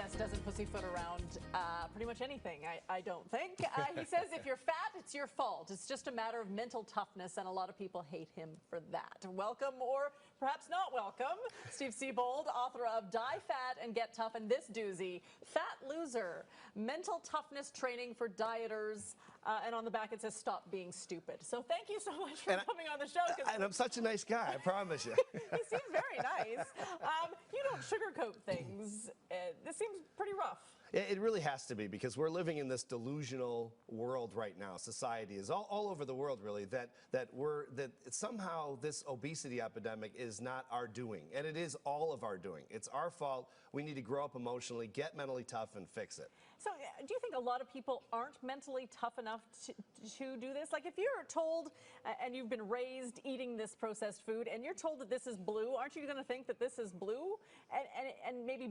guest doesn't pussyfoot around pretty much anything, I don't think. He says if you're fat, it's your fault. It's just a matter of mental toughness, and a lot of people hate him for that. Welcome, or perhaps not welcome, Steve Siebold, author of Die Fat and Get Tough, and this doozy, Fat Loser, Mental Toughness Training for Dieters. And on the back it says, stop being stupid. So thank you so much for coming on the show. And I'm such a nice guy, I promise you. He seems very nice. You don't sugarcoat things. This seems pretty rough. It really has to be, because we're living in this delusional world right now. Society is all over the world, really, that somehow this obesity epidemic is not our doing, and it is all of our doing. It's our fault. We need to grow up emotionally, get mentally tough, and fix it. So do you think a lot of people aren't mentally tough enough to do this? Like, if you're told, and you've been raised eating this processed food, and you're told that this is blue, aren't you going to think that this is blue? And maybe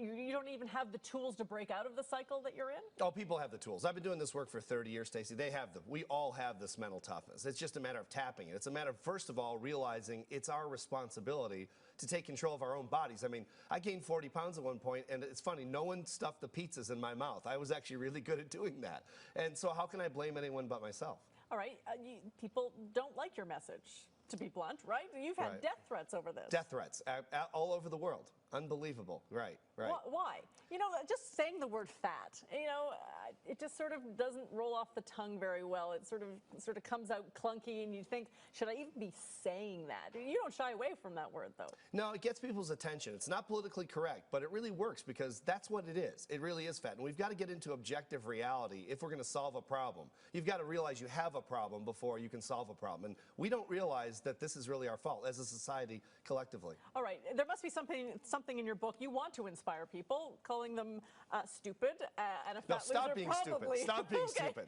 you don't even have the tools to break out of the cycle that you're in? Oh, people have the tools. I've been doing this work for 30 years, Stacey. They have them. We all have this mental toughness. It's just a matter of tapping it. It's a matter of, first of all, realizing it's our responsibility to take control of our own bodies. I mean, I gained 40 pounds at one point, and it's funny, no one stuffed the pizzas in my mouth. I was actually really good at doing that. And so how can I blame anyone but myself? All right. People don't like your message, to be blunt, right? You've had death threats over this. Death threats all over the world. Unbelievable. Right. Why? You know, just saying the word fat, you know, it just sort of doesn't roll off the tongue very well. It sort of comes out clunky, and you think, should I even be saying that? You don't shy away from that word, though. No, it gets people's attention. It's not politically correct, but it really works, because that's what it is. It really is fat, and we've got to get into objective reality if we're going to solve a problem. You've got to realize you have a problem before you can solve a problem, and we don't realize that this is really our fault as a society collectively. All right, there must be something in your book you want to inspire people, calling them stupid and a fat loser. Stop being stupid. Stop being stupid.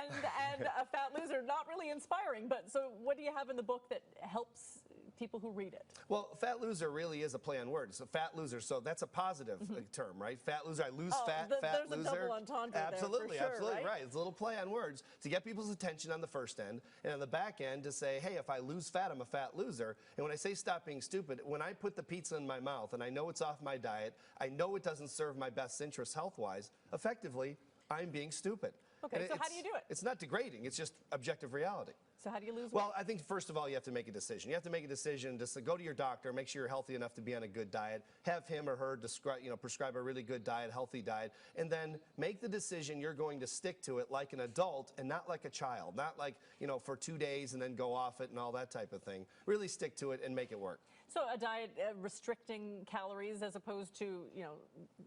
and a fat loser, not really inspiring. But so, what do you have in the book that helps people who read it? Well, fat loser really is a play on words. So fat loser, so that's a positive term, right? Fat loser, I lose fat loser. There's a double entendre absolutely, there, for sure, absolutely right. It's a little play on words to get people's attention on the first end, and on the back end to say, hey, if I lose fat, I'm a fat loser. And when I say stop being stupid, when I put the pizza in my mouth and I know it's off my diet, I know it doesn't serve my best interest health-wise, effectively, I'm being stupid. Okay, so how do you do it? It's not degrading, it's just objective reality. So how do you lose weight? Well, I think first of all, you have to make a decision. You have to make a decision to go to your doctor, make sure you're healthy enough to be on a good diet, have him or her prescribe a really good diet, healthy diet, and then make the decision you're going to stick to it like an adult and not like a child, not like, for 2 days and then go off it and all that type of thing. Really stick to it and make it work. So a diet restricting calories as opposed to,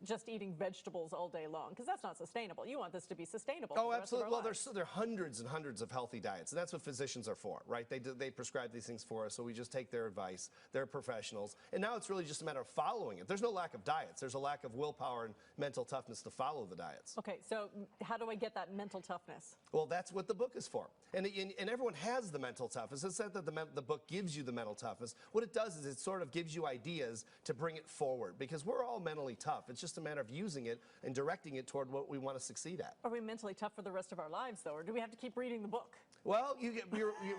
just eating vegetables all day long, because that's not sustainable. You want this to be sustainable. Oh, absolutely. Well, there are hundreds and hundreds of healthy diets, and that's what physicians are for, right? They prescribe these things for us, so we just take their advice. They're professionals, and now it's really just a matter of following it. There's no lack of diets. There's a lack of willpower and mental toughness to follow the diets. Okay, so how do I get that mental toughness? Well, that's what the book is for, and everyone has the mental toughness. It's not that the book gives you the mental toughness. What it does is it sort of gives you ideas to bring it forward, because we're all mentally tough. It's just a matter of using it and directing it toward what we want to succeed at. Are we mentally tough for the rest of our lives, though, or do we have to keep reading the book? Well,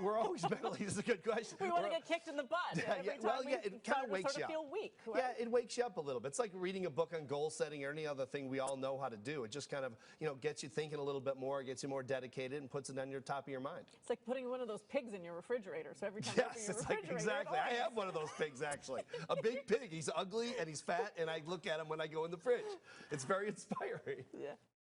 we're always mentally. This is a good question. We want to get kicked in the butt every time it kind of wakes you up. Feel weak, right? Yeah, it wakes you up a little bit. It's like reading a book on goal setting or any other thing we all know how to do. It just kind of, gets you thinking a little bit more, gets you more dedicated, and puts it on your top of your mind. It's like putting one of those pigs in your refrigerator. So every time you open your refrigerator, exactly. I have one of those pigs, actually. A big pig. He's ugly and he's fat, and I look at him when I go in the fridge. It's very inspiring. Yeah.